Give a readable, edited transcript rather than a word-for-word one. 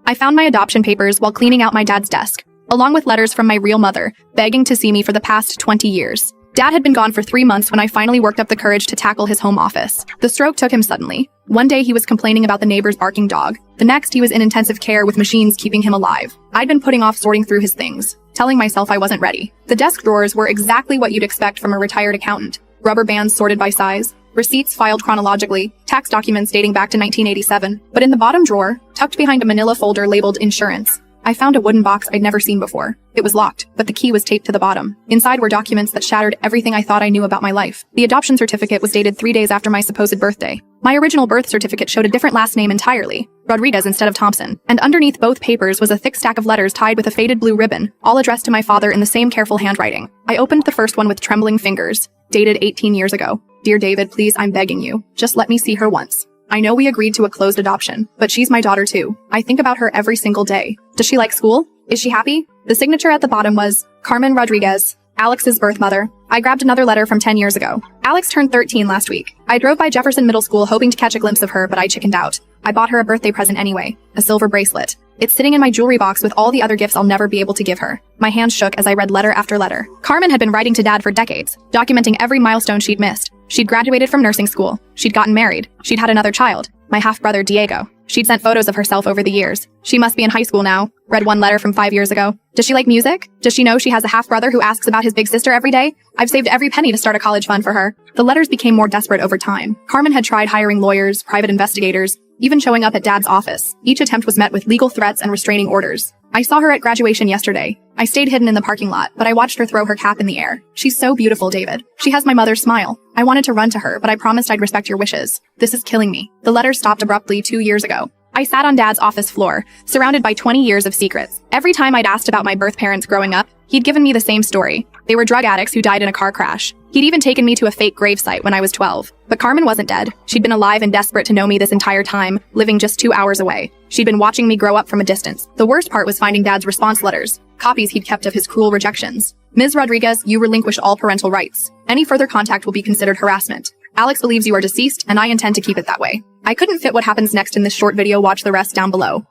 I found my adoption papers while cleaning out my dad's desk, along with letters from my real mother, begging to see me for the past 20 years. Dad had been gone for 3 months when I finally worked up the courage to tackle his home office. The stroke took him suddenly. One day he was complaining about the neighbor's barking dog. The next he was in intensive care with machines keeping him alive. I'd been putting off sorting through his things, telling myself I wasn't ready. The desk drawers were exactly what you'd expect from a retired accountant. Rubber bands sorted by size, receipts filed chronologically, tax documents dating back to 1987. But in the bottom drawer, tucked behind a manila folder labeled insurance, I found a wooden box I'd never seen before. It was locked, but the key was taped to the bottom. Inside were documents that shattered everything I thought I knew about my life. The adoption certificate was dated 3 days after my supposed birthday. My original birth certificate showed a different last name entirely, Rodriguez instead of Thompson. And underneath both papers was a thick stack of letters tied with a faded blue ribbon, all addressed to my father in the same careful handwriting. I opened the first one with trembling fingers, dated 18 years ago. Dear David, please, I'm begging you. Just let me see her once. I know we agreed to a closed adoption, but she's my daughter too. I think about her every single day. Does she like school? Is she happy? The signature at the bottom was Carmen Rodriguez, Alex's birth mother. I grabbed another letter from 10 years ago. Alex turned 13 last week. I drove by Jefferson Middle School hoping to catch a glimpse of her, but I chickened out. I bought her a birthday present anyway, a silver bracelet. It's sitting in my jewelry box with all the other gifts I'll never be able to give her. My hands shook as I read letter after letter. Carmen had been writing to Dad for decades, documenting every milestone she'd missed. She'd graduated from nursing school. She'd gotten married. She'd had another child, my half-brother Diego. She'd sent photos of herself over the years. She must be in high school now. Read one letter from 5 years ago. Does she like music? Does she know she has a half-brother who asks about his big sister every day? I've saved every penny to start a college fund for her. The letters became more desperate over time. Carmen had tried hiring lawyers, private investigators, even showing up at Dad's office. Each attempt was met with legal threats and restraining orders. I saw her at graduation yesterday. I stayed hidden in the parking lot, but I watched her throw her cap in the air. She's so beautiful, David. She has my mother's smile. I wanted to run to her, but I promised I'd respect your wishes. This is killing me. The letter stopped abruptly 2 years ago. I sat on Dad's office floor, surrounded by 20 years of secrets. Every time I'd asked about my birth parents growing up, he'd given me the same story. They were drug addicts who died in a car crash. He'd even taken me to a fake gravesite when I was 12. But Carmen wasn't dead. She'd been alive and desperate to know me this entire time, living just 2 hours away. She'd been watching me grow up from a distance. The worst part was finding Dad's response letters, copies he'd kept of his cruel rejections. Ms. Rodriguez, you relinquish all parental rights. Any further contact will be considered harassment. Alex believes you are deceased, and I intend to keep it that way. I couldn't fit what happens next in this short video. Watch the rest down below.